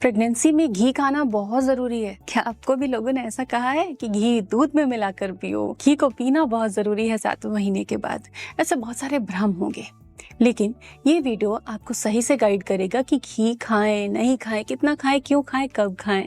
Pregnancy में घी खाना बहुत जरूरी है। क्या आपको भी लोगों ने ऐसा कहा है कि घी दूध में मिलाकर पियो, घी को पीना बहुत जरूरी है 7वें महीने के बाद? ऐसे बहुत सारे भ्रम होंगे, लेकिन ये वीडियो आपको सही से गाइड करेगा कि घी खाएं, नहीं खाएं, कितना खाएं, क्यों खाएं, कब खाएं।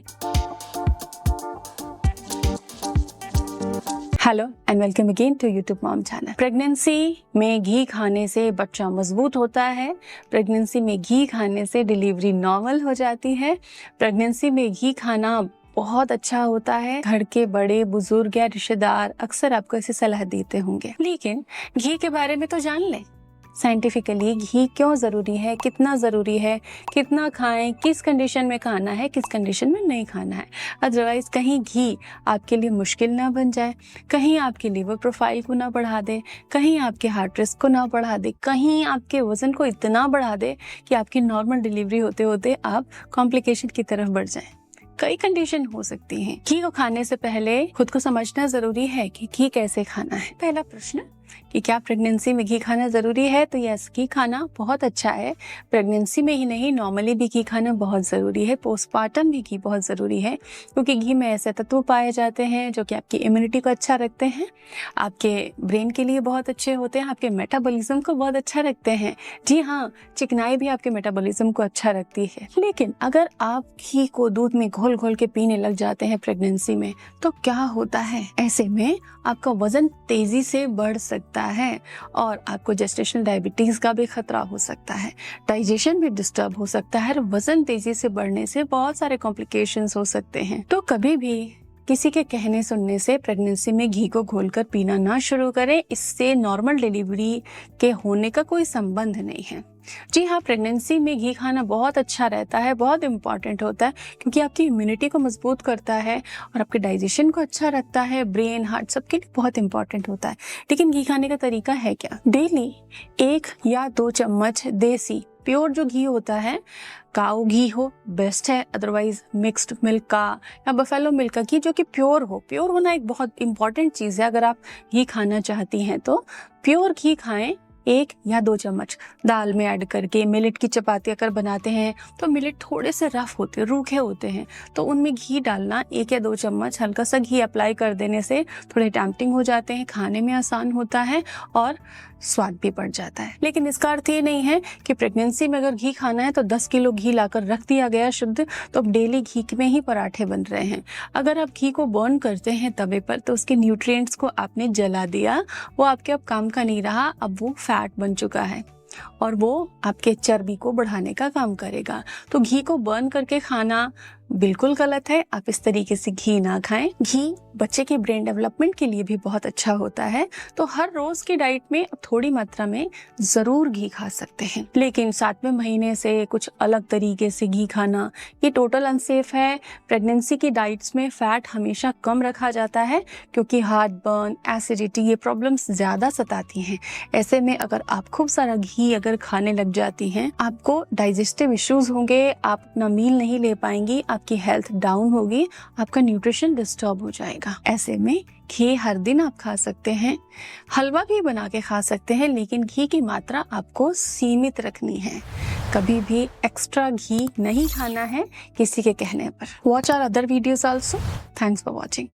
Hello and welcome again to YouTube mom channel. Pregnancy में घी खाने से बच्चा मजबूत होता है। प्रेगनेंसी में घी खाने से डिलीवरी नॉर्मल हो जाती है। प्रेगनेंसी में घी खाना बहुत अच्छा होता है। घर के बड़े बुजुर्ग या रिश्तेदार अक्सर आपको ऐसी सलाह देते होंगे, लेकिन घी के बारे में तो जान लें। साइंटिफिकली घी क्यों जरूरी है, कितना जरूरी है, कितना खाएं, किस कंडीशन में खाना है, किस कंडीशन में नहीं खाना है। अदरवाइज कहीं घी आपके लिए मुश्किल ना बन जाए, कहीं आपके लीवर प्रोफाइल को ना बढ़ा दे, कहीं आपके हार्ट रिस्क को ना बढ़ा दे, कहीं आपके वजन को इतना बढ़ा दे कि आपकी नॉर्मल डिलीवरी होते होते आप कॉम्प्लिकेशन की तरफ बढ़ जाएं। कई कंडीशन हो सकती हैं। घी को खाने से पहले खुद को समझना जरूरी है कि घी कैसे खाना है। पहला प्रश्न कि क्या प्रेगनेंसी में घी खाना जरूरी है? तो यस, घी खाना बहुत अच्छा है। प्रेगनेंसी में ही नहीं, नॉर्मली भी घी खाना बहुत जरूरी है। पोस्टपार्टम भी घी बहुत जरूरी है, क्योंकि घी में ऐसे तत्व पाए जाते हैं जो कि आपकी इम्यूनिटी को अच्छा रखते हैं, आपके ब्रेन के लिए बहुत अच्छे होते हैं, आपके मेटाबॉलिज्म को बहुत अच्छा रखते हैं। जी हाँ, चिकनाई भी आपके मेटाबॉलिज्म को अच्छा रखती है। लेकिन अगर आप घी को दूध में घोल घोल के पीने लग जाते हैं प्रेगनेंसी में, तो क्या होता है? ऐसे में आपका वजन तेजी से बढ़ सकता है और आपको जेस्टेशनल डायबिटीज का भी खतरा हो सकता है। डाइजेशन भी डिस्टर्ब हो सकता है। वजन तेजी से बढ़ने से बहुत सारे कॉम्प्लिकेशंस हो सकते हैं। तो कभी भी किसी के कहने सुनने से प्रेगनेंसी में घी को घोलकर पीना ना शुरू करें। इससे नॉर्मल डिलीवरी के होने का कोई संबंध नहीं है। जी हाँ, प्रेगनेंसी में घी खाना बहुत अच्छा रहता है, बहुत इंपॉर्टेंट होता है, क्योंकि आपकी इम्यूनिटी को मजबूत करता है और आपके डाइजेशन को अच्छा रखता है। ब्रेन, हार्ट सबके लिए बहुत इंपॉर्टेंट होता है। लेकिन घी खाने का तरीका है क्या? डेली 1 या 2 चम्मच देसी प्योर जो घी होता है, काऊ घी हो बेस्ट है, अदरवाइज मिक्स्ड मिल्क का या बफेलो मिल्क का घी जो कि प्योर हो। प्योर होना एक बहुत इंपॉर्टेंट चीज़ है। अगर आप घी खाना चाहती हैं तो प्योर घी खाएं। 1 या 2 चम्मच दाल में ऐड करके। मिलेट की चपाती अगर बनाते हैं तो मिलेट थोड़े से रफ होते हैं, रूखे होते हैं, तो उनमें घी डालना। 1 या 2 चम्मच हल्का सा घी अप्लाई कर देने से थोड़े टेम्पटिंग हो जाते हैं, खाने में आसान होता है और स्वाद भी बढ़ जाता है। लेकिन इसका अर्थ ये नहीं है कि प्रेगनेंसी में अगर घी खाना है तो 10 किलो घी लाकर रख दिया गया शुद्ध, तो अब डेली घी में ही पराठे बन रहे हैं। अगर आप घी को बर्न करते हैं तवे पर, तो उसके न्यूट्रिएंट्स को आपने जला दिया, वो आपके अब काम का नहीं रहा, अब वो फैट बन चुका है और वो आपके चर्बी को बढ़ाने का काम करेगा। तो घी को बर्न करके खाना बिल्कुल गलत है। आप इस तरीके से घी ना खाएं। घी बच्चे के ब्रेन डेवलपमेंट के लिए भी बहुत अच्छा होता है, तो हर रोज की डाइट में थोड़ी मात्रा में जरूर घी खा सकते हैं। लेकिन 7वें महीने से कुछ अलग तरीके से घी खाना ये टोटल अनसेफ है। प्रेगनेंसी की डाइट्स में फैट हमेशा कम रखा जाता है, क्योंकि हार्ट बर्न, एसिडिटी ये प्रॉब्लम्स ज्यादा सताती हैं। ऐसे में अगर आप खूब सारा घी अगर खाने लग जाती हैं, आपको डाइजेस्टिव इश्यूज होंगे, आप अपना मील नहीं ले पाएंगी, आपकी हेल्थ डाउन होगी, आपका न्यूट्रिशन डिस्टर्ब हो जाएगा। ऐसे में घी हर दिन आप खा सकते हैं, हलवा भी बना के खा सकते हैं, लेकिन घी की मात्रा आपको सीमित रखनी है। कभी भी एक्स्ट्रा घी नहीं खाना है किसी के कहने पर। Watch our other videos also. Thanks for watching.